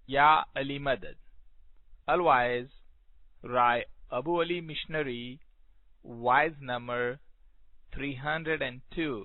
Ya Ali Madad. Otherwise, Rai Abu Ali Missionary, wise number 302.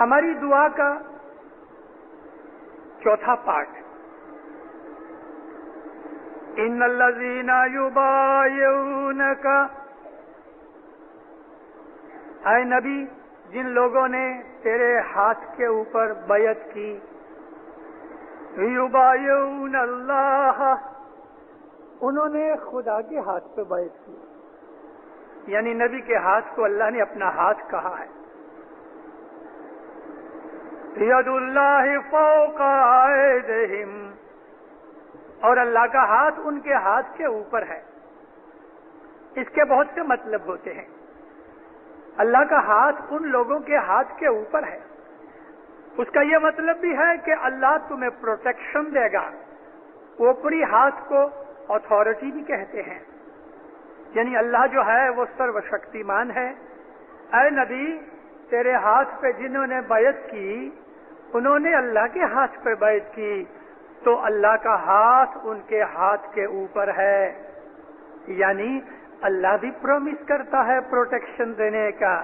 ہماری دعا کا چوتھا پارٹ، ان الذین یبایعونک، اے نبی جن لوگوں نے تیرے ہاتھ کے اوپر بیعت کی، یبایعون اللہ، انہوں نے خدا کے ہاتھ پہ بیعت کی، یعنی نبی کے ہاتھ کو اللہ نے اپنا ہاتھ کہا ہے۔ ید اللہ فوق ایدیہم، اور اللہ کا ہاتھ ان کے ہاتھ کے اوپر ہے۔ اس کے بہت سے مطلب ہوتے ہیں۔ اللہ کا ہاتھ ان لوگوں کے ہاتھ کے اوپر ہے، اس کا یہ مطلب بھی ہے کہ اللہ تمہیں پروٹیکشن دے گا۔ اوپری ہاتھ کو اتھارٹی بھی کہتے ہیں، یعنی اللہ جو ہے وہ سرو شکتیمان ہے۔ اے نبی تیرے ہاتھ پہ جنہوں نے بیعت کی انہوں نے اللہ کے ہاتھ پہ بیعت کی، تو اللہ کا ہاتھ ان کے ہاتھ کے اوپر ہے، یعنی اللہ بھی پرومس کرتا ہے پروٹیکشن دینے کا۔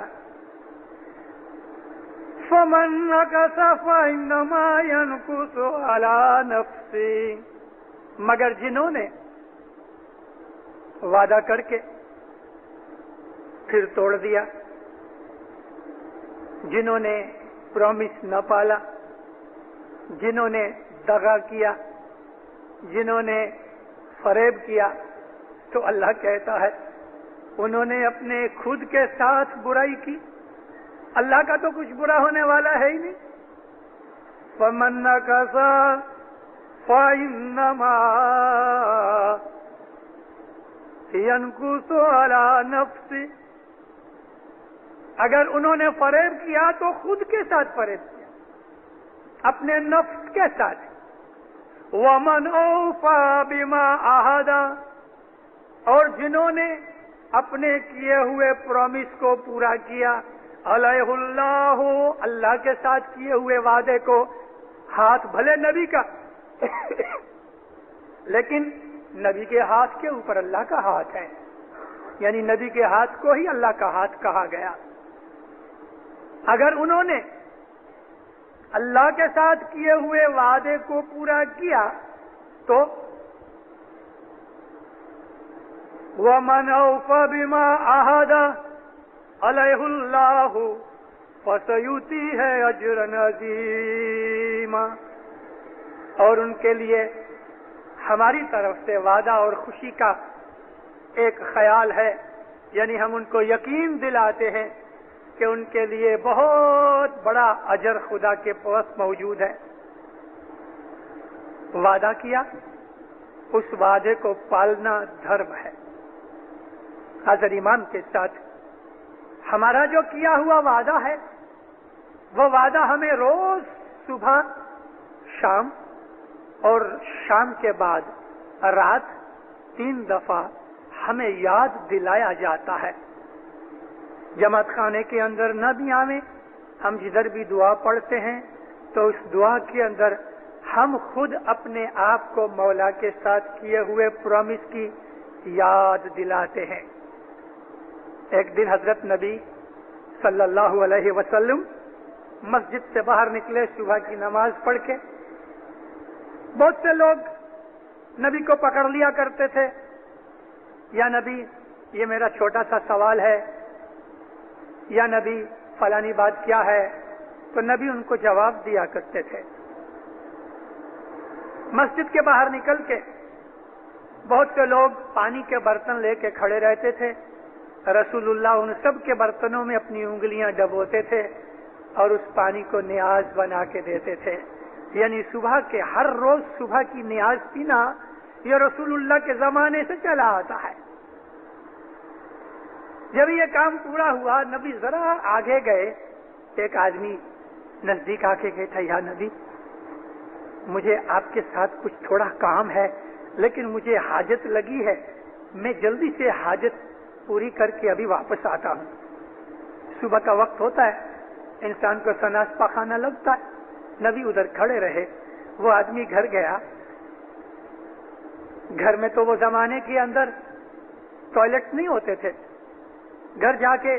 فَمَن نَكَثَ فَإِنَّمَا يَنكُثُ عَلَى نَفْسِهِ، مگر جنہوں نے وعدہ کر کے پھر توڑ دیا، جنہوں نے پرومس نہ پالا، جنہوں نے دغا کیا، جنہوں نے فریب کیا، تو اللہ کہتا ہے انہوں نے اپنے خود کے ساتھ برائی کی، اللہ کا تو کچھ برا ہونے والا ہے ہی نہیں۔ فَمَن نَكَثَ فَإِنَّمَا يَنكُثُ عَلَى نَفْسِهِ، اگر انہوں نے فریب کیا تو خود کے ساتھ فریب کیا، اپنے نفس کے ساتھ۔ وَمَنْ أَوْفَىٰ بِمَا عَاهَدَ، اور جنہوں نے اپنے کیے ہوئے پرومس کو پورا کیا، علیہ اللہ، اللہ کے ساتھ کیے ہوئے وعدے کو، ہاتھ بھلے نبی کا لیکن نبی کے ہاتھ کے اوپر اللہ کا ہاتھ ہے، یعنی نبی کے ہاتھ کو ہی اللہ کا ہاتھ کہا گیا۔ اگر انہوں نے اللہ کے ساتھ کیے ہوئے وعدے کو پورا کیا تو وَمَنْ أَوْفَىٰ بِمَا عَاهَدَ عَلَيْهُ اللَّهُ فَسَيُؤْتِيهِ أَجْرًا عَظِيمًا، اور ان کے لیے ہماری طرف سے وعدہ اور خوشی کا ایک خیال ہے، یعنی ہم ان کو یقین دلاتے ہیں کہ ان کے لیے بہت بڑا اجر خدا کے پاس موجود ہے۔ وعدہ کیا، اس وعدے کو پالنا دھرم ہے۔ حاضر ایمان کے ساتھ ہمارا جو کیا ہوا وعدہ ہے وہ وعدہ ہمیں روز صبح، شام اور شام کے بعد رات 3 دفعہ ہمیں یاد دلایا جاتا ہے۔ جماعت خانے کے اندر نہ بھی آویں، ہم جدھر بھی دعا پڑھتے ہیں تو اس دعا کے اندر ہم خود اپنے آپ کو مولا کے ساتھ کیے ہوئے پرومس کی یاد دلاتے ہیں۔ ایک دن حضرت نبی صلی اللہ علیہ وسلم مسجد سے باہر نکلے صبح کی نماز پڑھ کے۔ بہت سے لوگ نبی کو پکڑ لیا کرتے تھے، یا نبی یہ میرا چھوٹا سا سوال ہے، یا نبی فلانی بات کیا ہے، تو نبی ان کو جواب دیا کرتے تھے۔ مسجد کے باہر نکل کے بہت سے لوگ پانی کے برتن لے کے کھڑے رہتے تھے، رسول اللہ ان سب کے برتنوں میں اپنی انگلیاں ڈبوتے تھے اور اس پانی کو نیاز بنا کے دیتے تھے، یعنی صبح کے ہر روز صبح کی نیاز پینا یہ رسول اللہ کے زمانے سے چلا آتا ہے۔ جب یہ کام پورا ہوا نبی ذرا آگے گئے، ایک آدمی نزدیک آ کے کہتا، یا نبی مجھے آپ کے ساتھ کچھ تھوڑا کام ہے، لیکن مجھے حاجت لگی ہے، میں جلدی سے حاجت پوری کر کے ابھی واپس آتا ہوں۔ صبح کا وقت ہوتا ہے، انسان کو سناس پخانا لگتا ہے، نبی ادھر کھڑے رہے، وہ آدمی گھر گیا۔ گھر میں تو وہ زمانے کے اندر ٹوائلٹ نہیں ہوتے تھے، گھر جا کے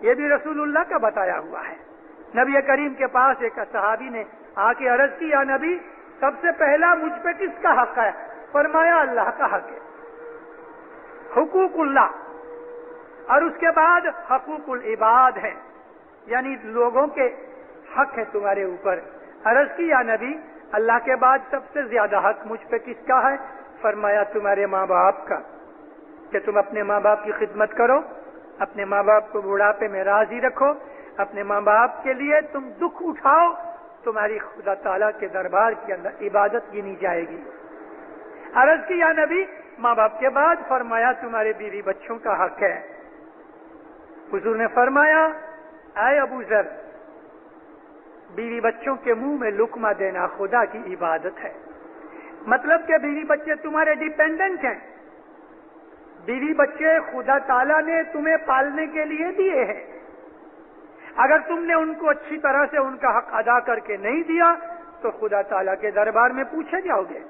یہ بھی رسول کا بتایا ہوا ہے. نبی کریم کے پاس ایک صحابی نے آ کے عرض کی, یا نبی سب سے پہلا مجھ پہ کس کا حق ہے؟ فرمایا اللہ کا حق ہے, حقوق اللہ, اور اس کے بعد حقوق العباد ہے, یعنی لوگوں کے حق ہے تمہارے اوپر. عرض کی یا نبی اللہ کے بعد سب سے زیادہ حق مجھ پہ کس کا ہے؟ فرمایا تمہارے ماں باپ کا, کہ تم اپنے ماں باپ کی خدمت کرو, اپنے ماں باپ کو بڑھاپے میں راضی رکھو, اپنے ماں باپ کے لیے تم دکھ اٹھاؤ, تمہاری خدا تعالیٰ کے دربار کے اندر عبادت گنی جائے گی. عرض کی یا نبی ماں باپ کے بعد فرمایا تمہارے بیوی بچوں کا حق ہے. حضور نے فرمایا اے ابو ذر, بیوی بچوں کے منہ میں لقمہ دینا خدا کی عبادت ہے. مطلب کہ بیوی بچے تمہارے ڈیپینڈنٹ ہیں, بیوی بچے خدا تعالیٰ نے تمہیں پالنے کے لیے دیے ہیں. اگر تم نے ان کو اچھی طرح سے ان کا حق ادا کر کے نہیں دیا تو خدا تعالیٰ کے دربار میں پوچھے جاؤ گے.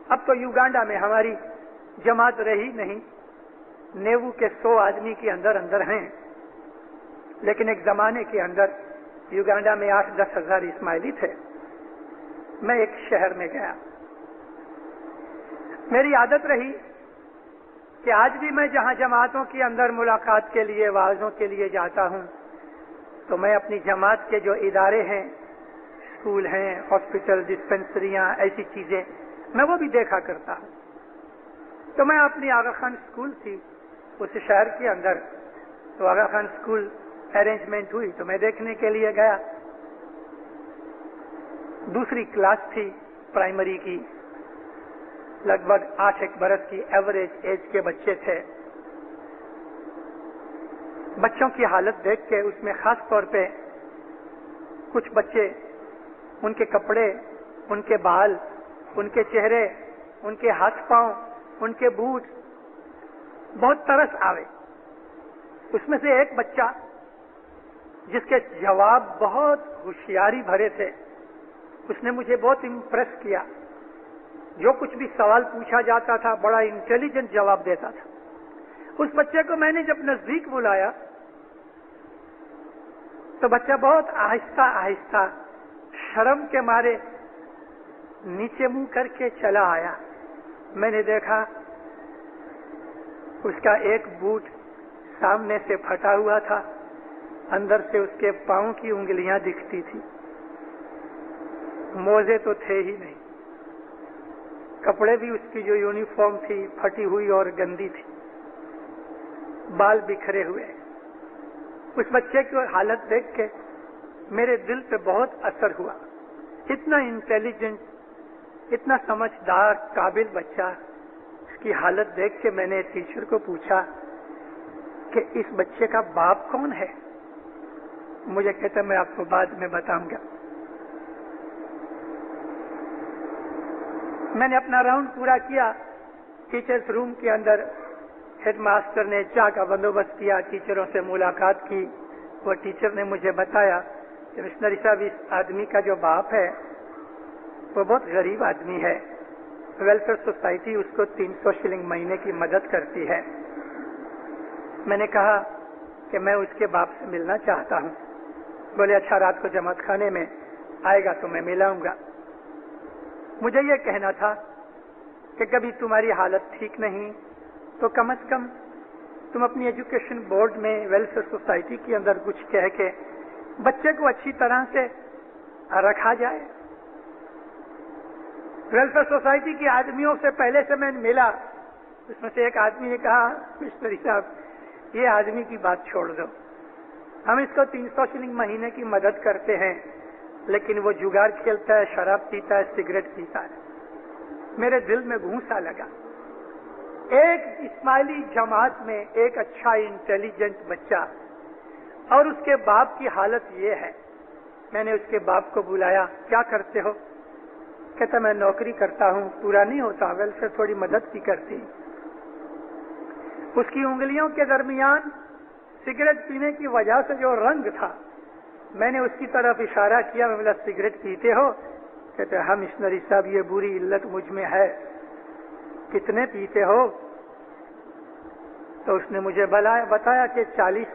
اب تو یوگانڈا میں ہماری جماعت رہی نہیں, 90 کے 100 آدمی کے اندر ہیں, لیکن ایک زمانے کے اندر یوگانڈا میں 8-10 ہزار اسماعیلی تھے. میں ایک شہر میں گیا, میری عادت رہی کہ آج بھی میں جہاں جماعتوں کے اندر ملاقات کے لیے, واعظوں کے لیے جاتا ہوں, تو میں اپنی جماعت کے جو ادارے ہیں, اسکول ہیں, ہاسپٹل, ڈسپینسریاں, ایسی چیزیں میں وہ بھی دیکھا کرتا ہوں. تو میں اپنی آغا خان اسکول تھی اس شہر کے اندر, تو آغا خان اسکول ارینجمنٹ ہوئی تو میں دیکھنے کے لیے گیا. دوسری کلاس تھی پرائمری کی, لگ بھگ 8-1 برس کی ایوریج ایج کے بچے تھے. بچوں کی حالت دیکھ کے اس میں خاص طور پہ کچھ بچے, ان کے کپڑے, ان کے بال, ان کے چہرے, ان کے ہاتھ پاؤں, ان کے بوٹ, بہت ترس آوے. اس میں سے ایک بچہ جس کے جواب بہت ہوشیاری بھرے تھے, اس نے مجھے بہت امپریس کیا. جو کچھ بھی سوال پوچھا جاتا تھا بڑا انٹیلیجنٹ جواب دیتا تھا. اس بچے کو میں نے جب نزدیک بلایا تو بچہ بہت آہستہ آہستہ شرم کے مارے نیچے منہ کر کے چلا آیا. میں نے دیکھا اس کا ایک بوٹ سامنے سے پھٹا ہوا تھا, اندر سے اس کے پاؤں کی انگلیاں دکھتی تھی, موزے تو تھے ہی نہیں, کپڑے بھی اس کی جو یونیفارم تھی پھٹی ہوئی اور گندی تھی, بال بکھرے ہوئے. اس بچے کی حالت دیکھ کے میرے دل پہ بہت اثر ہوا. اتنا انٹیلیجنٹ, اتنا سمجھدار, قابل بچہ, اس کی حالت دیکھ کے میں نے ٹیچر کو پوچھا کہ اس بچے کا باپ کون ہے؟ مجھے کہتا میں آپ کو بعد میں بتاؤں گا. میں نے اپنا راؤنڈ پورا کیا. ٹیچرز روم کے اندر ہیڈ ماسٹر نے چائے کا بندوبست کیا, ٹیچروں سے ملاقات کی. وہ ٹیچر نے مجھے بتایا کہ مشنری صاحب اس آدمی کا جو باپ ہے وہ بہت غریب آدمی ہے, ویلفیئر سوسائٹی اس کو 300 شلنگ مہینے کی مدد کرتی ہے. میں نے کہا کہ میں اس کے باپ سے ملنا چاہتا ہوں. بولے اچھا, رات کو جماعت خانے میں آئے گا تو میں ملاؤں گا. مجھے یہ کہنا تھا کہ کبھی تمہاری حالت ٹھیک نہیں تو کم از کم تم اپنی ایجوکیشن بورڈ میں ویلفیئر سوسائٹی کے اندر کچھ کہہ کے بچے کو اچھی طرح سے رکھا جائے. ویلفیئر سوسائٹی کے آدمیوں سے پہلے سے میں ملا, اس میں سے ایک آدمی نے کہا مشنری صاحب یہ آدمی کی بات چھوڑ دو, ہم اس کو 300 شلنگ مہینے کی مدد کرتے ہیں لیکن وہ جگار کھیلتا ہے, شراب پیتا ہے, سگریٹ پیتا ہے. میرے دل میں گھونسا لگا. ایک اسماعیلی جماعت میں ایک اچھا انٹیلیجنٹ بچہ اور اس کے باپ کی حالت یہ ہے. میں نے اس کے باپ کو بلایا, کیا کرتے ہو؟ کہتا میں نوکری کرتا ہوں, پورا نہیں ہوتا, ویلفیئر تھوڑی مدد بھی کرتی. اس کی انگلیوں کے درمیان سگریٹ پینے کی وجہ سے جو رنگ تھا, میں نے اس کی طرف اشارہ کیا, میں بولا سگریٹ پیتے ہو؟ کہتے ہم مشنری صاحب یہ بری علت مجھ میں ہے. کتنے پیتے ہو؟ تو اس نے مجھے بتایا کہ 40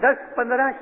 10-15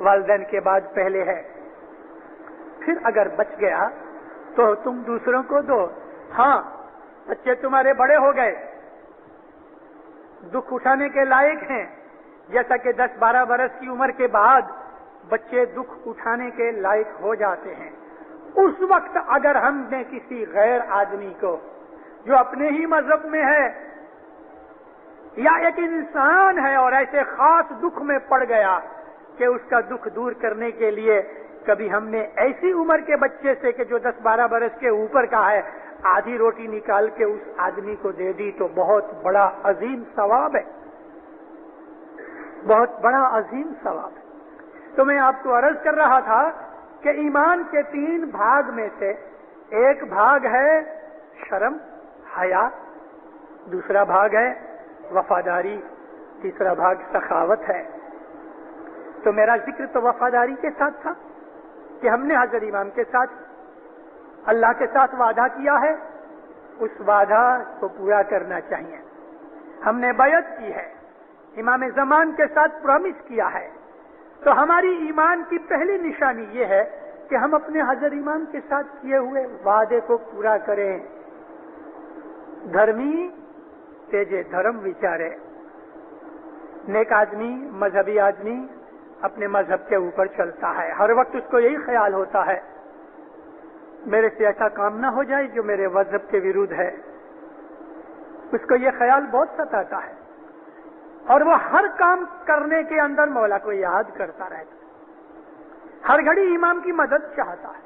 والدین کے بعد پہلے ہے. پھر اگر بچ گیا تو تم دوسروں کو دو. ہاں بچے تمہارے بڑے ہو گئے, دکھ اٹھانے کے لائق ہیں, جیسا کہ 10-12 برس کی عمر کے بعد بچے دکھ اٹھانے کے لائق ہو جاتے ہیں. اس وقت اگر ہم نے کسی غیر آدمی کو جو اپنے ہی مذہب میں ہے یا ایک انسان ہے اور ایسے خاص دکھ میں پڑ گیا کہ اس کا دکھ دور کرنے کے لیے کبھی ہم نے ایسی عمر کے بچے سے کہ جو 10-12 برس کے اوپر کا ہے آدھی روٹی نکال کے اس آدمی کو دے دی تو بہت بڑا عظیم ثواب ہے, بہت بڑا عظیم ثواب ہے. تو میں آپ کو عرض کر رہا تھا کہ ایمان کے 3 بھاگ میں سے ایک بھاگ ہے شرم حیا, دوسرا بھاگ ہے وفاداری, تیسرا بھاگ سخاوت ہے. تو میرا ذکر تو وفاداری کے ساتھ تھا کہ ہم نے حضرت امام کے ساتھ اللہ کے ساتھ وعدہ کیا ہے, اس وعدہ کو پورا کرنا چاہیے. ہم نے بیعت کی ہے, امام زمان کے ساتھ پرومس کیا ہے, تو ہماری ایمان کی پہلی نشانی یہ ہے کہ ہم اپنے حضرت امام کے ساتھ کیے ہوئے وعدے کو پورا کریں. دھرمی تیجے دھرم وچارے, نیک آدمی مذہبی آدمی اپنے مذہب کے اوپر چلتا ہے, ہر وقت اس کو یہی خیال ہوتا ہے میرے سے ایسا کام نہ ہو جائے جو میرے مذہب کے ورودھ ہے. اس کو یہ خیال بہت ستاتا ہے اور وہ ہر کام کرنے کے اندر مولا کو یاد کرتا رہتا ہے, ہر گھڑی امام کی مدد چاہتا ہے.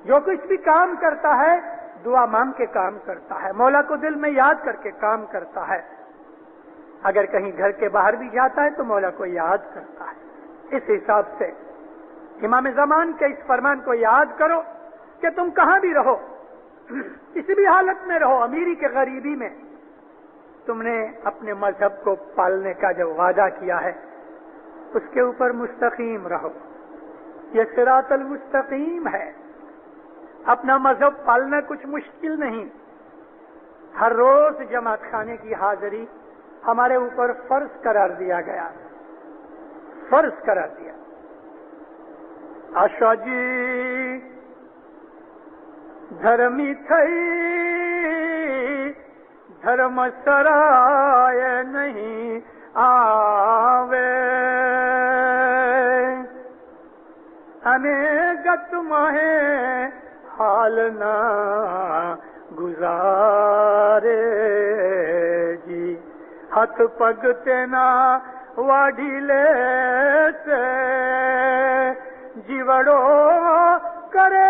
جو کچھ بھی کام کرتا ہے دعا مانگ کے کام کرتا ہے, مولا کو دل میں یاد کر کے کام کرتا ہے. اگر کہیں گھر کے باہر بھی جاتا ہے تو مولا کو یاد کرتا ہے. اس حساب سے امام زمان کے اس فرمان کو یاد کرو کہ تم کہاں بھی رہو, کسی بھی حالت میں رہو, امیری کے غریبی میں, تم نے اپنے مذہب کو پالنے کا جو وعدہ کیا ہے اس کے اوپر مستقیم رہو. یہ صراط المستقیم ہے. اپنا مذہب پالنا کچھ مشکل نہیں. ہر روز جماعت خانے کی حاضری ہمارے اوپر فرض قرار دیا گیا, فرض قرار دیا. آشا جی دھرمی تھئی دھرم سرائے نہیں آوے, انیگت ماہے حال نہ گزارے جی, ہاتھ پگ تینا واڈھیلے سے جیوڑو کرے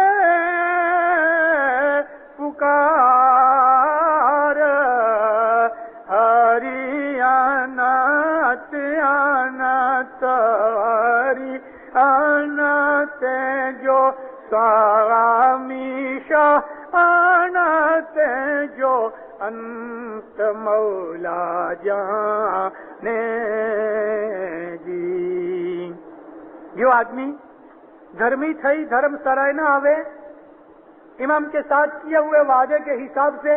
پکار, ہری آنات آنات ہری آنات جو سوامیشا آنات جو انت مولا جانے جی. جو آدمی دھرمی تھئی دھرم سرائے نہ آوے, امام کے ساتھ کیے ہوئے وعدے کے حساب سے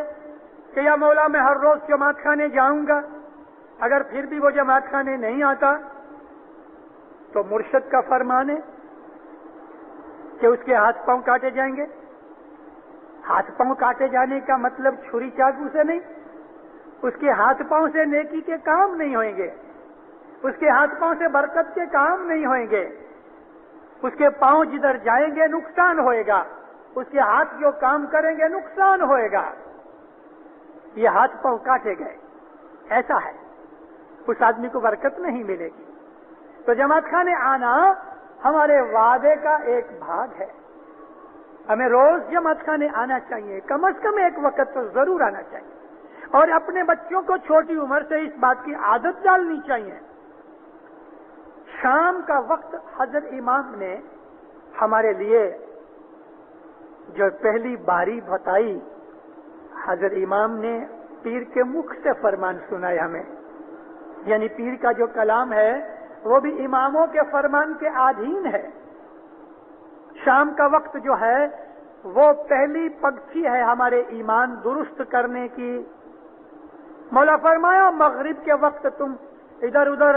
کہ یا مولا میں ہر روز جماعت خانے جاؤں گا, اگر پھر بھی وہ جماعت خانے نہیں آتا تو مرشد کا فرمان ہے کہ اس کے ہاتھ پاؤں کاٹے جائیں گے. ہاتھ پاؤں کاٹے جانے کا مطلب چھری چاقو سے نہیں, اس کے ہاتھ پاؤں سے نیکی کے کام نہیں ہوئیں گے, اس کے ہاتھ پاؤں سے برکت کے کام نہیں ہوئیں گے. اس کے پاؤں جدھر جائیں گے نقصان ہوئے گا, اس کے ہاتھ جو کام کریں گے نقصان ہوئے گا. یہ ہاتھ پاؤں کاٹے گئے, ایسا ہے, اس آدمی کو برکت نہیں ملے گی. تو جماعت خانے آنا ہمارے وعدے کا ایک بھاگ ہے. ہمیں روز جماعت خانے آنا چاہیے, کم از کم ایک وقت تو ضرور آنا چاہیے, اور اپنے بچوں کو چھوٹی عمر سے اس بات کی عادت ڈالنی چاہیے. شام کا وقت حضرت امام نے ہمارے لیے جو پہلی باری بتائی, حضرت امام نے پیر کے مکھ سے فرمان سنائے ہمیں, یعنی پیر کا جو کلام ہے وہ بھی اماموں کے فرمان کے آدھین ہے. شام کا وقت جو ہے وہ پہلی پگچی ہے ہمارے ایمان درست کرنے کی. مولا فرمایا مغرب کے وقت تم ادھر ادھر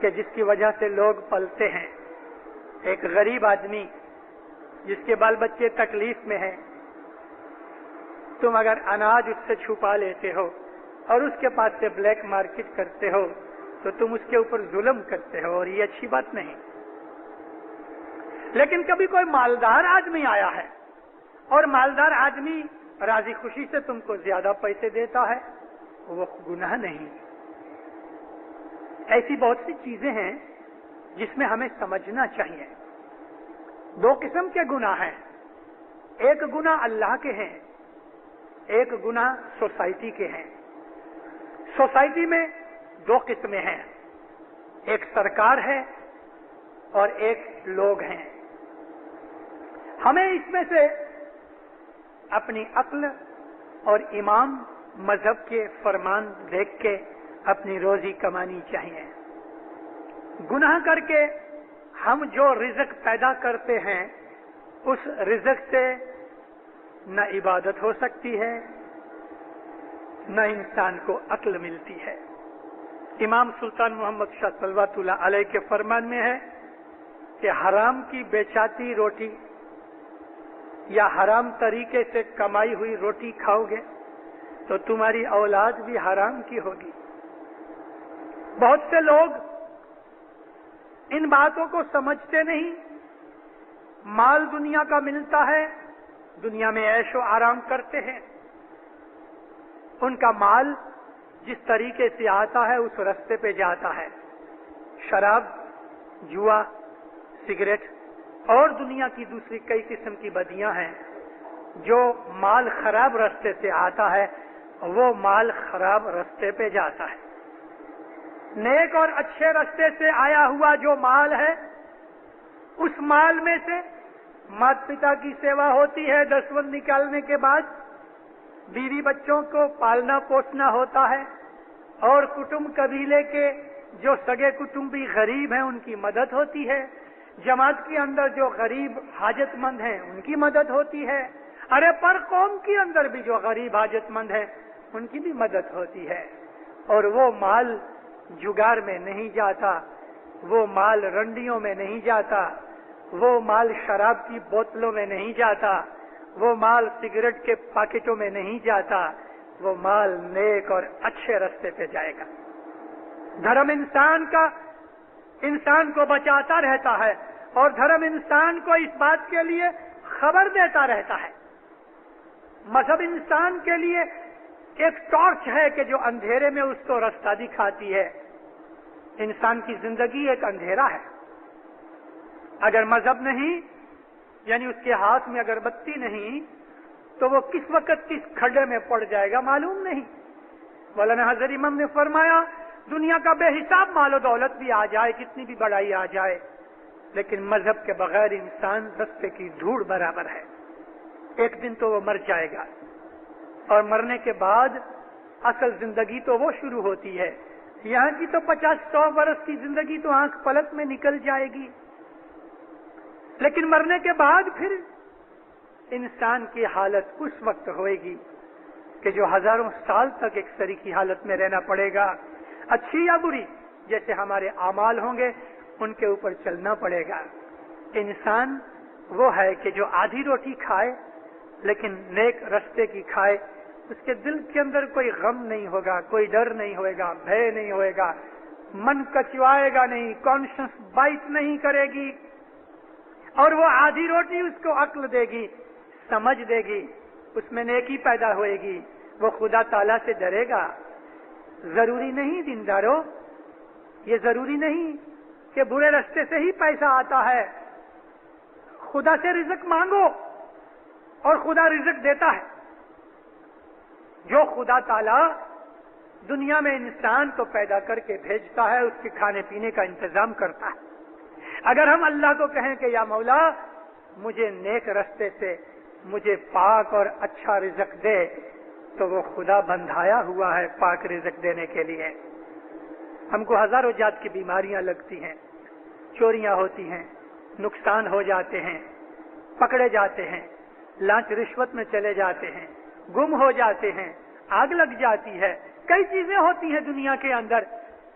کہ جس کی وجہ سے لوگ پلتے ہیں. ایک غریب آدمی جس کے بال بچے تکلیف میں ہیں، تم اگر اناج اس سے چھپا لیتے ہو اور اس کے پاس سے بلیک مارکیٹ کرتے ہو تو تم اس کے اوپر ظلم کرتے ہو، اور یہ اچھی بات نہیں. لیکن کبھی کوئی مالدار آدمی آیا ہے اور مالدار آدمی راضی خوشی سے تم کو زیادہ پیسے دیتا ہے، وہ گناہ نہیں. ایسی بہت سی چیزیں ہیں جس میں ہمیں سمجھنا چاہیے. دو قسم کے گناہ ہیں. ایک گناہ اللہ کے ہیں، ایک گناہ سوسائٹی کے ہیں. سوسائٹی میں دو قسمیں ہیں، ایک سرکار ہے اور ایک لوگ ہیں. ہمیں اس میں سے اپنی عقل اور امام مذہب کے فرمان دیکھ کے اپنی روزی کمانی چاہیے. گناہ کر کے ہم جو رزق پیدا کرتے ہیں اس رزق سے نہ عبادت ہو سکتی ہے نہ انسان کو عقل ملتی ہے. امام سلطان محمد شاہ صلوات اللہ علیہ کے فرمان میں ہے کہ حرام کی بیچاتی روٹی یا حرام طریقے سے کمائی ہوئی روٹی کھاؤ گے تو تمہاری اولاد بھی حرام کی ہوگی. بہت سے لوگ ان باتوں کو سمجھتے نہیں. مال دنیا کا ملتا ہے، دنیا میں عیش و آرام کرتے ہیں. ان کا مال جس طریقے سے آتا ہے اس رستے پہ جاتا ہے. شراب، جوا، سگریٹ اور دنیا کی دوسری کئی قسم کی بدیاں ہیں. جو مال خراب رستے سے آتا ہے وہ مال خراب رستے پہ جاتا ہے. نیک اور اچھے رستے سے آیا ہوا جو مال ہے اس مال میں سے مات پتا کی سیوا ہوتی ہے. دسوند نکالنے کے بعد بیوی بچوں کو پالنا پوسنا ہوتا ہے اور کٹمب قبیلے کے جو سگے کٹمبی غریب ہیں ان کی مدد ہوتی ہے. جماعت کے اندر جو غریب حاجت مند ہیں ان کی مدد ہوتی ہے. ارے پر قوم کے اندر بھی جو غریب حاجت مند ہیں ان کی بھی مدد ہوتی ہے. اور وہ مال جگار میں نہیں جاتا، وہ مال رنڈیوں میں نہیں جاتا، وہ مال شراب کی بوتلوں میں نہیں جاتا، وہ مال سگریٹ کے پاکٹوں میں نہیں جاتا. وہ مال نیک اور اچھے رستے پہ جائے گا. دھرم انسان کو بچاتا رہتا ہے اور دھرم انسان کو اس بات کے لیے خبر دیتا رہتا ہے. مذہب انسان کے لیے ایک ٹارچ ہے کہ جو اندھیرے میں اس کو راستہ دکھاتی ہے. انسان کی زندگی ایک اندھیرا ہے. اگر مذہب نہیں، یعنی اس کے ہاتھ میں اگر بتی نہیں تو وہ کس وقت کس کھڈے میں پڑ جائے گا معلوم نہیں. مولانا حضرت امام نے فرمایا دنیا کا بے حساب مال و دولت بھی آ جائے، کتنی بھی بڑائی آ جائے، لیکن مذہب کے بغیر انسان رستے کی دھوڑ برابر ہے. ایک دن تو وہ مر جائے گا اور مرنے کے بعد اصل زندگی تو وہ شروع ہوتی ہے. یہاں کی تو 50-100 برس کی زندگی تو آنکھ پلک میں نکل جائے گی، لیکن مرنے کے بعد پھر انسان کی حالت اس وقت ہوئے گی کہ جو ہزاروں سال تک ایک طریقی حالت میں رہنا پڑے گا. اچھی یا بری جیسے ہمارے اعمال ہوں گے ان کے اوپر چلنا پڑے گا. انسان وہ ہے کہ جو آدھی روٹی کھائے لیکن نیک رستے کی کھائے. اس کے دل کے اندر کوئی غم نہیں ہوگا، کوئی ڈر نہیں ہوئے گا، بھے نہیں ہوئے گا، من کچوائے گا نہیں، کانشنس بائٹ نہیں کرے گی. اور وہ آدھی روٹی اس کو عقل دے گی، سمجھ دے گی، اس میں نیکی پیدا ہوئے گی. وہ خدا تعالیٰ سے ڈرے گا. ضروری نہیں دیندارو، یہ ضروری نہیں کہ برے رستے سے ہی پیسہ آتا ہے. خدا سے رزق مانگو اور خدا رزق دیتا ہے. جو خدا تعالیٰ دنیا میں انسان کو پیدا کر کے بھیجتا ہے اس کے کھانے پینے کا انتظام کرتا ہے. اگر ہم اللہ کو کہیں کہ یا مولا مجھے نیک رستے سے مجھے پاک اور اچھا رزق دے، تو وہ خدا بندھایا ہوا ہے پاک رزق دینے کے لیے. ہم کو ہزاروں جات کی بیماریاں لگتی ہیں، چوریاں ہوتی ہیں، نقصان ہو جاتے ہیں، پکڑے جاتے ہیں، لانچ رشوت میں چلے جاتے ہیں، گم ہو جاتے ہیں، آگ لگ جاتی ہے، کئی چیزیں ہوتی ہیں دنیا کے اندر.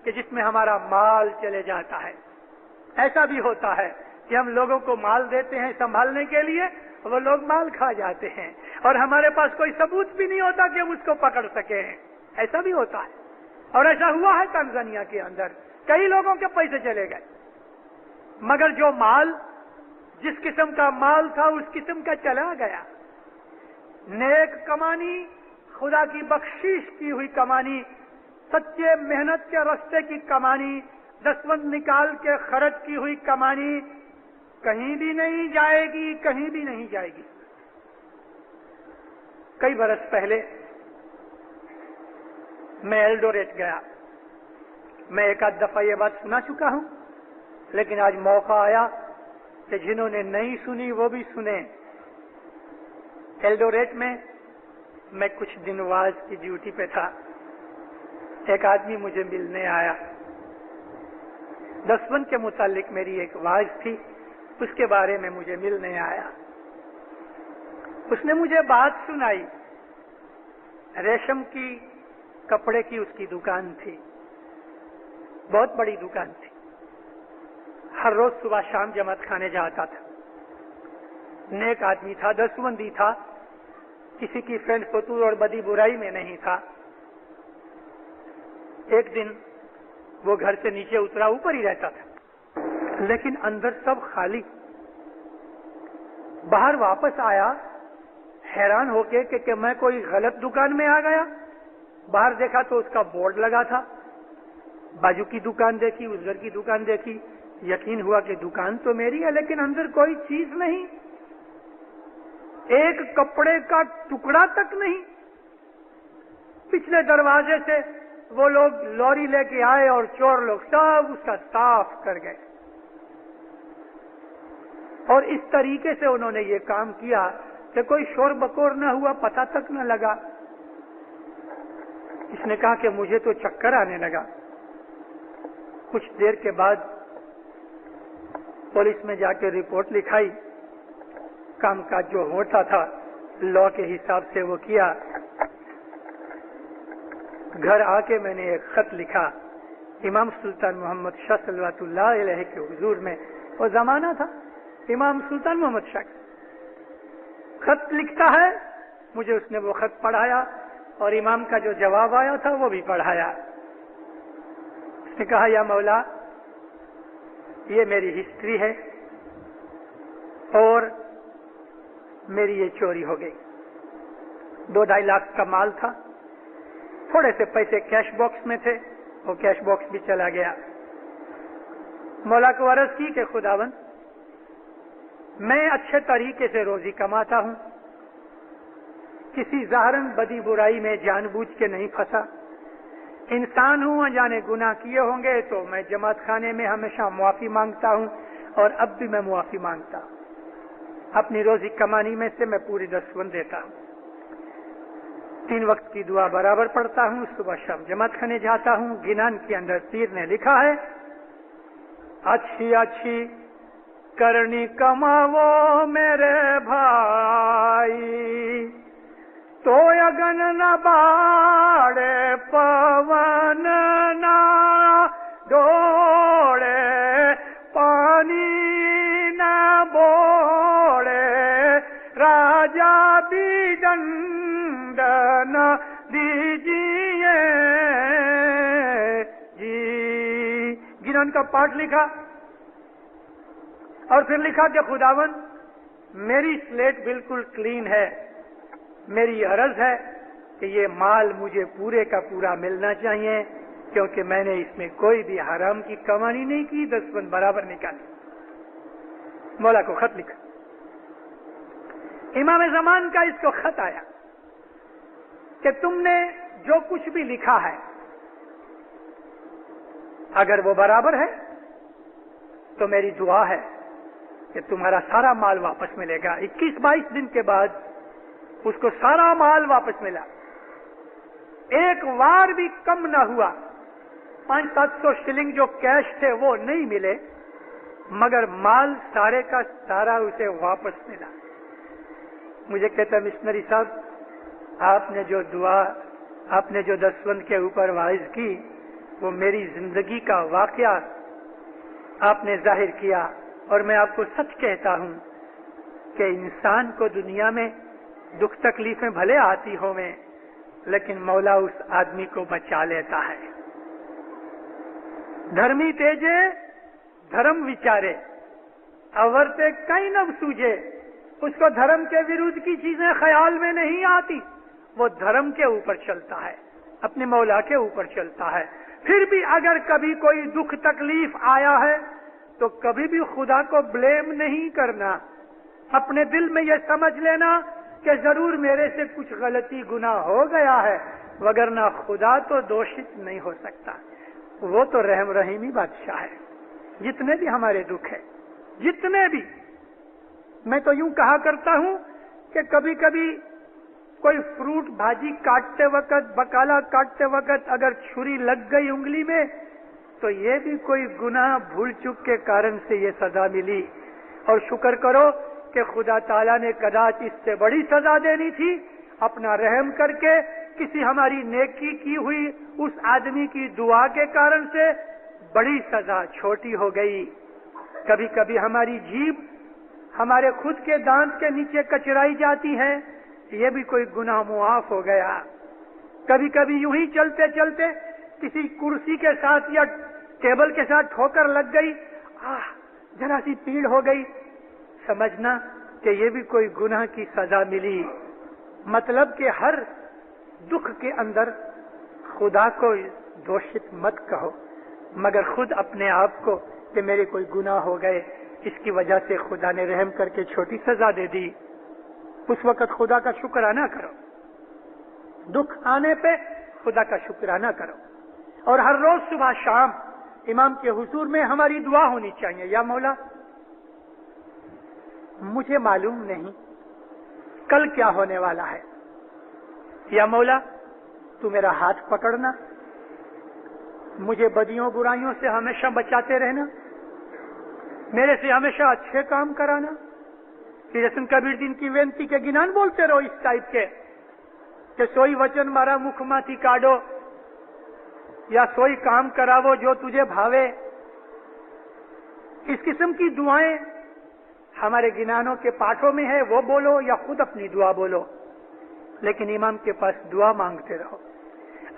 کہ جس میں ہمارا مال چلے جاتا ہے. ایسا بھی ہوتا ہے کہ ہم لوگوں کو مال دیتے ہیں سنبھالنے کے لیے، وہ لوگ مال کھا جاتے ہیں اور ہمارے پاس کوئی ثبوت بھی نہیں ہوتا کہ ہم اس کو پکڑ سکیں. ایسا بھی ہوتا ہے اور ایسا ہوا ہے تنزانیہ کے اندر. کئی لوگوں کے پیسے چلے گئے، مگر جو مال جس قسم کا مال تھا اس قسم کا چلا گیا. نیک کمانی، خدا کی بخشش کی ہوئی کمانی، سچے محنت کے راستے کی کمانی، دسوند نکال کے خرچ کی ہوئی کمانی کہیں بھی نہیں جائے گی، کہیں بھی نہیں جائے گی. کئی برس پہلے میں ایلڈوریٹ گیا. میں ایک آدھ دفعہ یہ بات سنا چکا ہوں، لیکن آج موقع آیا کہ جنہوں نے نہیں سنی وہ بھی سنیں. ایلڈوریٹ میں کچھ دن واعظ کی ڈیوٹی پہ تھا. ایک آدمی مجھے ملنے آیا. دسوند کے متعلق میری ایک واعظ تھی، اس کے بارے میں مجھے ملنے آیا. اس نے مجھے بات سنائی. ریشم کی کپڑے کی اس کی دکان تھی، بہت بڑی دکان تھی. ہر روز صبح شام جماعت کھانے جاتا تھا. نیک آدمی تھا، دسوندی تھا، کسی کی فرینڈ فتور اور بدی برائی میں نہیں تھا. ایک دن وہ گھر سے نیچے اترا، اوپر ہی رہتا تھا، لیکن اندر سب خالی. باہر واپس آیا حیران ہو کے کہ میں کوئی غلط دکان میں آ گیا. باہر دیکھا تو اس کا بورڈ لگا تھا. بازو کی دکان دیکھی، ادھر کی دکان دیکھی، یقین ہوا کہ دکان تو میری ہے لیکن اندر کوئی چیز نہیں، ایک کپڑے کا ٹکڑا تک نہیں. پچھلے دروازے سے وہ لوگ لوری لے کے آئے اور چور لوگ سب اس کا صاف کر گئے. اور اس طریقے سے انہوں نے یہ کام کیا کہ کوئی شور بکور نہ ہوا، پتہ تک نہ لگا. اس نے کہا کہ مجھے تو چکر آنے لگا. کچھ دیر کے بعد پولیس میں جا کے رپورٹ لکھائی. کام کاج جو ہوتا تھا لا کے حساب سے وہ کیا. گھر آ کے میں نے ایک خط لکھا امام سلطان محمد شاہ صلوات اللہ علیہ کے حضور میں. وہ زمانہ تھا امام سلطان محمد شاہ خط لکھتا ہے. مجھے اس نے وہ خط پڑھایا اور امام کا جو جواب آیا تھا وہ بھی پڑھایا. اس نے کہا یا مولا یہ میری ہسٹری ہے اور میری یہ چوری ہو گئی. 2-2.5 لاکھ کا مال تھا، تھوڑے سے پیسے کیش باکس میں تھے، وہ کیش باکس بھی چلا گیا. مولا کو عرض کی کہ خداوند میں اچھے طریقے سے روزی کماتا ہوں، کسی ظاہراً بدی برائی میں جان بوجھ کے نہیں پھنسا. انسان ہوں، انجانے گناہ کیے ہوں گے تو میں جماعت خانے میں ہمیشہ معافی مانگتا ہوں اور اب بھی میں معافی مانگتا ہوں. اپنی روزی کمانی میں سے میں پوری دسوند دیتا ہوں. 3 وقت کی دعا برابر پڑھتا ہوں، صبح شام جماعت خانے جاتا ہوں. گنان کے اندر پیر نے لکھا ہے اچھی اچھی کرنی کماو میرے بھائی، تو اگن نہ باڑے پون نہ ڈوڑے، پانی نہ بوڑے، راجا بھی دنڈ نہ دیجیے جی. گنان کا پاٹ لکھا اور پھر لکھا کہ خداوند میری سلیٹ بالکل کلین ہے، میری عرض ہے کہ یہ مال مجھے پورے کا پورا ملنا چاہیے کیونکہ میں نے اس میں کوئی بھی حرام کی کمانی نہیں کی، دسوند برابر نکالی. مولا کو خط لکھا. امام زمان کا اس کو خط آیا کہ تم نے جو کچھ بھی لکھا ہے اگر وہ برابر ہے تو میری دعا ہے کہ تمہارا سارا مال واپس ملے گا. 21-22 دن کے بعد اس کو سارا مال واپس ملا، ایک وار بھی کم نہ ہوا. 500-700 شلنگ جو کیش تھے وہ نہیں ملے، مگر مال سارے کا سارا اسے واپس ملا. مجھے کہتا مشنری صاحب آپ نے جو دعا، آپ نے جو دسوند کے اوپر واعظ کی، وہ میری زندگی کا واقعہ آپ نے ظاہر کیا، اور میں آپ کو سچ کہتا ہوں کہ انسان کو دنیا میں دکھ تکلیفیں بھلے آتی ہوئیں، لیکن مولا اس آدمی کو بچا لیتا ہے۔ دھرمی تیجے دھرم وچارے اورتے کئی نہ سوجے، اس کو دھرم کے ورودھ کی چیزیں خیال میں نہیں آتی، وہ دھرم کے اوپر چلتا ہے، اپنے مولا کے اوپر چلتا ہے۔ پھر بھی اگر کبھی کوئی دکھ تکلیف آیا ہے تو کبھی بھی خدا کو بلیم نہیں کرنا، اپنے دل میں یہ سمجھ لینا کہ ضرور میرے سے کچھ غلطی گناہ ہو گیا ہے، وگرنہ خدا تو دوشت نہیں ہو سکتا، وہ تو رحم رحیمی بادشاہ ہے۔ جتنے بھی ہمارے دکھ ہیں، جتنے بھی، میں تو یوں کہا کرتا ہوں کہ کبھی کبھی کوئی فروٹ بھاجی کاٹتے وقت، بکالا کاٹتے وقت اگر چھری لگ گئی انگلی میں تو یہ بھی کوئی گناہ بھول چک کے کارن سے یہ سزا ملی، اور شکر کرو کہ خدا تعالیٰ نے کداچ اس سے بڑی سزا دینی تھی، اپنا رحم کر کے کسی ہماری نیکی کی ہوئی اس آدمی کی دعا کے کارن سے بڑی سزا چھوٹی ہو گئی۔ کبھی کبھی ہماری جیبھ ہمارے خود کے دانت کے نیچے کچرائی جاتی ہے، یہ بھی کوئی گناہ معاف ہو گیا۔ کبھی کبھی یوں ہی چلتے چلتے کسی کرسی کے ساتھ یا ٹیبل کے ساتھ ٹھوکر لگ گئی، ذرا سی پیڑ ہو گئی، سمجھنا کہ یہ بھی کوئی گناہ کی سزا ملی۔ مطلب کہ ہر دکھ کے اندر خدا کو دوشت مت کہو، مگر خود اپنے آپ کو کہ میرے کوئی گناہ ہو گئے، اس کی وجہ سے خدا نے رحم کر کے چھوٹی سزا دے دی، اس وقت خدا کا شکرانہ کرو، دکھ آنے پہ خدا کا شکرانہ کرو۔ اور ہر روز صبح شام امام کے حضور میں ہماری دعا ہونی چاہیے، یا مولا مجھے معلوم نہیں کل کیا ہونے والا ہے، یا مولا تو میرا ہاتھ پکڑنا، مجھے بدیوں برائیوں سے ہمیشہ بچاتے رہنا، میرے سے ہمیشہ اچھے کام کرانا۔ کہ جیسن کبیر دین کی وینتی کے گنان بولتے رہو اس ٹائپ کے کہ سوئی وچن مارا مکھ ماتی کاڈو، یا سوئی کام کراو جو تجھے بھاوے، اس قسم کی دعائیں ہمارے گنانوں کے پاٹھوں میں ہے، وہ بولو یا خود اپنی دعا بولو، لیکن امام کے پاس دعا مانگتے رہو،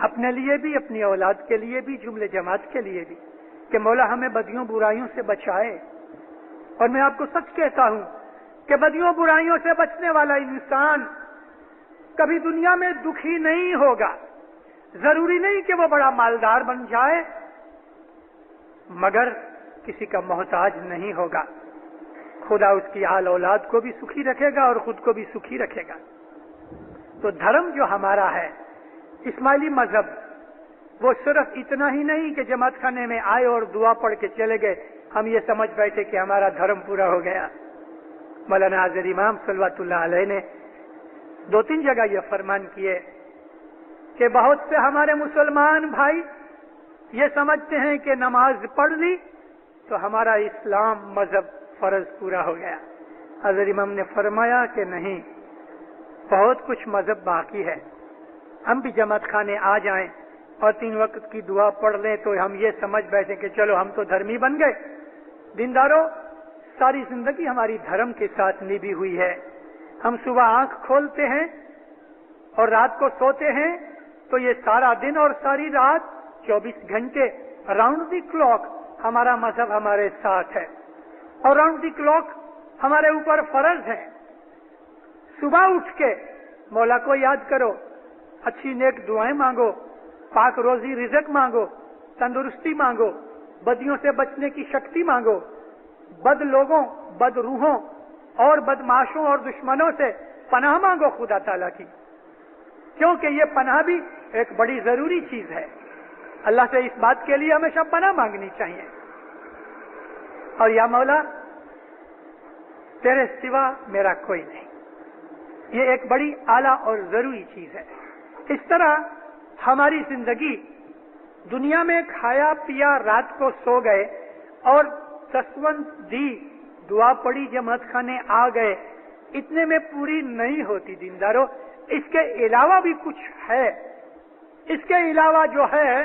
اپنے لیے بھی، اپنی اولاد کے لیے بھی، جملے جماعت کے لیے بھی، کہ مولا ہمیں بدیوں برائیوں سے بچائے۔ اور میں آپ کو سچ کہتا ہوں کہ بدیوں برائیوں سے بچنے والا انسان کبھی دنیا میں دکھی نہیں ہوگا۔ ضروری نہیں کہ وہ بڑا مالدار بن جائے، مگر کسی کا محتاج نہیں ہوگا۔ خدا اس کی آل اولاد کو بھی سکھی رکھے گا اور خود کو بھی سکھی رکھے گا۔ تو دھرم جو ہمارا ہے، اسماعیلی مذہب، وہ صرف اتنا ہی نہیں کہ جماعت خانے میں آئے اور دعا پڑھ کے چلے گئے، ہم یہ سمجھ بیٹھے کہ ہمارا دھرم پورا ہو گیا۔ مولانا حاضر امام صلوات اللہ علیہ نے 2-3 جگہ یہ فرمان کیے کہ بہت سے ہمارے مسلمان بھائی یہ سمجھتے ہیں کہ نماز پڑھ لی تو ہمارا اسلام مذہب فرض پورا ہو گیا۔ حضرت امام نے فرمایا کہ نہیں، بہت کچھ مذہب باقی ہے۔ ہم بھی جماعت خانے آ جائیں اور 3 وقت کی دعا پڑھ لیں تو ہم یہ سمجھ بیٹھے کہ چلو ہم تو دھرمی بن گئے۔ دینداروں، ساری زندگی ہماری دھرم کے ساتھ نبھی ہوئی ہے۔ ہم صبح آنکھ کھولتے ہیں اور رات کو سوتے ہیں تو یہ سارا دن اور ساری رات 24 گھنٹے راؤنڈ دی کلاک ہمارا مذہب ہمارے ساتھ ہے، اور راؤنڈ دی کلاک ہمارے اوپر فرض ہے۔ صبح اٹھ کے مولا کو یاد کرو، اچھی نیک دعائیں مانگو، پاک روزی رزق مانگو، تندرستی مانگو، بدیوں سے بچنے کی شکتی مانگو، بد لوگوں، بد روحوں اور بدماشوں اور دشمنوں سے پناہ مانگو خدا تعالیٰ کی، کیونکہ یہ پناہ بھی ایک بڑی ضروری چیز ہے۔ اللہ سے اس بات کے لیے ہمیشہ پناہ مانگنی چاہیے۔ اور یا مولا تیرے سوا میرا کوئی نہیں، یہ ایک بڑی اعلیٰ اور ضروری چیز ہے۔ اس طرح ہماری زندگی دنیا میں کھایا پیا رات کو سو گئے اور دسوند دی دعا پڑی جماعت خانے آ گئے، اتنے میں پوری نہیں ہوتی دینداروں، اس کے علاوہ بھی کچھ ہے۔ اس کے علاوہ جو ہے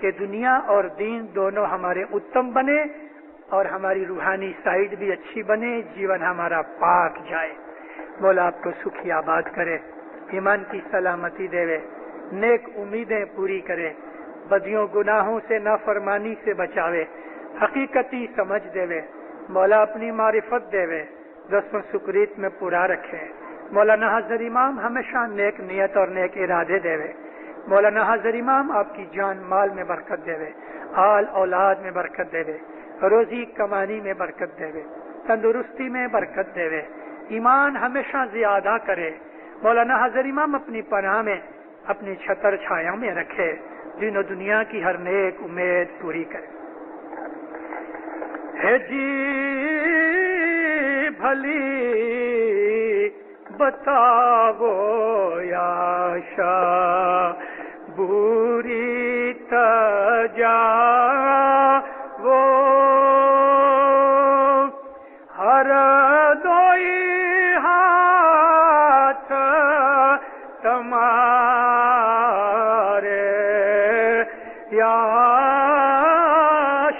کہ دنیا اور دین دونوں ہمارے اتم بنے اور ہماری روحانی سائڈ بھی اچھی بنے، جیون ہمارا پاک جائے۔ مولا آپ کو سکھی آباد کرے، ایمان کی سلامتی دے، نیک امیدیں پوری کرے، بدیوں گناہوں سے نافرمانی سے بچاوے، حقیقتی سمجھ دے، مولا اپنی معرفت دے، رسم سکریت میں پورا رکھے۔ مولانا حضر امام ہمیشہ نیک نیت اور نیک ارادے دے، مولانا حضر امام آپ کی جان مال میں برکت دے، آل اولاد میں برکت دے، روزی کمانی میں برکت دے، تندرستی میں برکت دے، ایمان ہمیشہ زیادہ کرے۔ مولانا حضر امام اپنی پناہ میں، اپنی چھتر چھایا میں رکھے، دین و دنیا کی ہر نیک امید پوری کرے۔ ہے جی بھلی بتاو یا شاہ بوری تجا وہ ہر دوئی ہاتھ تمہارے یا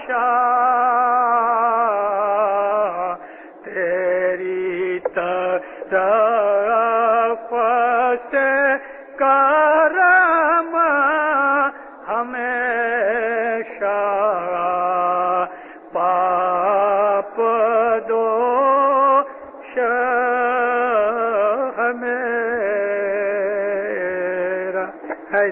شاہ تیری طرف سے کرم ہمیشہ پاپ دوش ہمیرا ہے